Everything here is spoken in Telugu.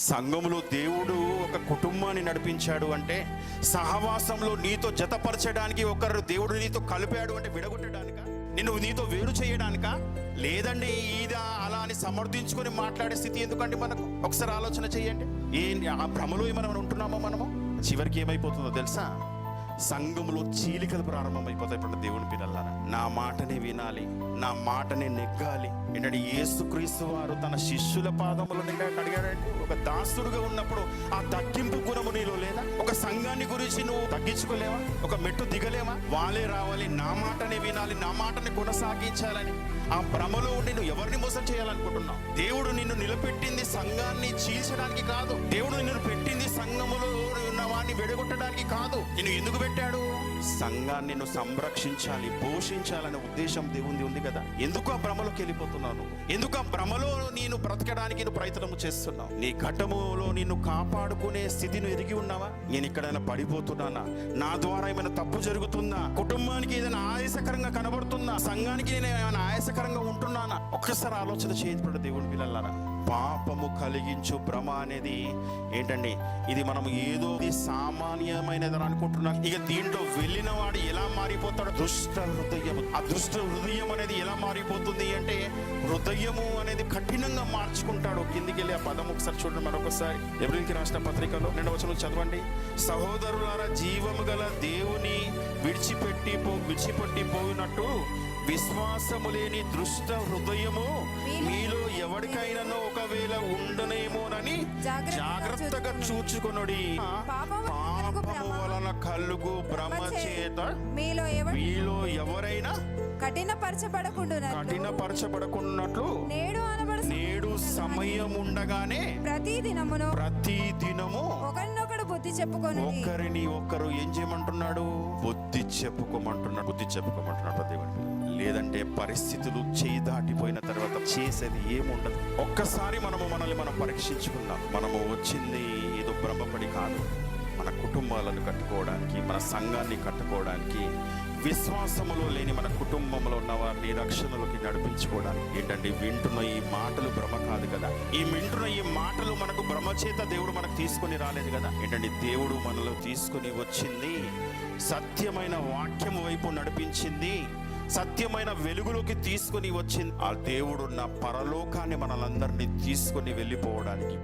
సంఘములో దేవుడు ఒక కుటుంబాన్ని నడిపించాడు అంటే, సహవాసంలో నీతో జతపరచడానికి ఒకరు దేవుడు నీతో కలిపాడు అంటే విడగొట్టడానిక, నిన్ను నీతో వేరు చేయడానిక? లేదండి, ఇదా అలా అని సమర్థించుకొని మాట్లాడే స్థితి ఎందుకండి మనకు? ఒకసారి ఆలోచన చేయండి. ఆ భ్రమలో మనం ఉంటున్నామో మనము? చివరికి ఏమైపోతుందో తెలుసా? సంఘములో చీలికలు ప్రారంభమైపోతాయి. ఇప్పుడు దేవుని పిల్లలారా, నా మాటనే వినాలి, నా మాటనే నెగ్గాలి. ఏంటంటే యేసుక్రీస్తు వారు తన శిష్యుల పాదములు కడిగాడంటే, ఒక దాసుడుగా ఉన్నప్పుడు ఆ తగ్గింపు గుణము నీలో లేదా? ఒక సంఘాన్ని గురించి నువ్వు తగ్గించుకోలేవా? ఒక మెట్టు దిగలేవా? వాళ్ళే రావాలి, నా మాటనే వినాలి, నా మాటని కొనసాగించాలని ఆ భ్రమలో ఉండి నువ్వు ఎవరిని మోసం చేయాలనుకుంటున్నావు? దేవుడు నిన్ను నిలబెట్టింది సంఘాన్ని చీల్చడానికి కాదు. దేవుడు నిన్ను పెట్టింది సంఘములో ఉన్న వాడిని విడగొట్టడానికి కాదు. నిన్ను ఎందుకు పెట్టాడు? సంఘాన్ని నువ్వు సంరక్షించాలి, పోషించాలనే ఉద్దేశం దేవుంది ఉంది కదా. ఎందుకు ఆ భ్రమలోకి వెళ్ళిపోతున్నావు? ఎందుకు ఆ భ్రమలో నేను బ్రతకడానికి నువ్వు ప్రయత్నం చేస్తున్నావు? నీ ఘటములో నిన్ను కాపాడుకునే స్థితిని ఎరిగి ఉన్నావా? నేను ఎక్కడైనా పడిపోతున్నానా? నా ద్వారా ఏమైనా తప్పు జరుగుతుందా? కుటుంబానికి ఏదైనా ఆయాసకరంగా కనబడుతుందా? సంఘానికి నేను ఏమైనా ఆయాసకరంగా ఉంటున్నానా? ఒక్కసారి ఆలోచన చేయబడ్డ దేవుని పిల్లలారా, పాపము కలిగించు భ్రమ అనేది ఏంటండి? ఇది మనం ఏదో సామాన్యమైనది అనుకుంటున్నాం. ఇక దీంట్లో వెళ్ళిన వాడు ఎలా మారిపోతాడు? దుష్ట హృదయం. ఆ దుష్ట హృదయం అనేది ఎలా మారిపోతుంది అంటే, హృదయము అనేది కఠినంగా మార్చుకుంటాడు. కిందికి వెళ్ళి ఆ పదం ఒకసారి చూడండి మరొకసారి. ఎబ్రిల్కి రాసిన పత్రికలో 2వ వచనం చదవండి. సహోదరులారా, జీవము గల దేవుని విడిచిపెట్టి పోయినట్టు విశ్వాసము లేని దుష్ట హృదయము మీలో ఎవరికైనానో ఒకవేళ ఉండనేమోనని జాగ్రత్తగా చూచుకొనుడి. పాపము వలన కలుగు భ్రమ చేత మీలో ఎవరైనా కఠినపరచబడకున్నట్లు నేడు సమయం ఉండగానే ప్రతి దినము ఒకరిని ఒకరు ఏం చేయమంటున్నాడు? బుద్ధి చెప్పుకోమంటున్నాడు దేవుడు. లేదంటే పరిస్థితులు చేయి దాటిపోయిన తర్వాత చేసేది ఏముండదు. ఒక్కసారి మనల్ని మనం పరీక్షించుకుందాం. మనము వచ్చింది ఏదో భ్రమపడి కాదు, మన కుటుంబాలను కట్టుకోవడానికి, మన సంఘాన్ని కట్టుకోవడానికి, విశ్వాసములో లేని మన కుటుంబంలో ఉన్న వారిని రక్షణలోకి నడిపించుకోవడానికి. ఏంటంటే, వింటున్న ఈ మాటలు భ్రమ కాదు కదా. వింటున్న ఈ మాటలు మనకు భ్రమ చేత దేవుడు మనకు తీసుకొని రాలేదు కదా. ఏంటంటే, దేవుడు మనలో తీసుకొని వచ్చింది సత్యమైన వాక్యము వైపు నడిపించింది, సత్యమైన వెలుగులోకి తీసుకొని వచ్చింది. ఆ దేవుడు నా పరలోకాన్ని మనలందరినీ తీసుకొని వెళ్ళిపోవడానికి.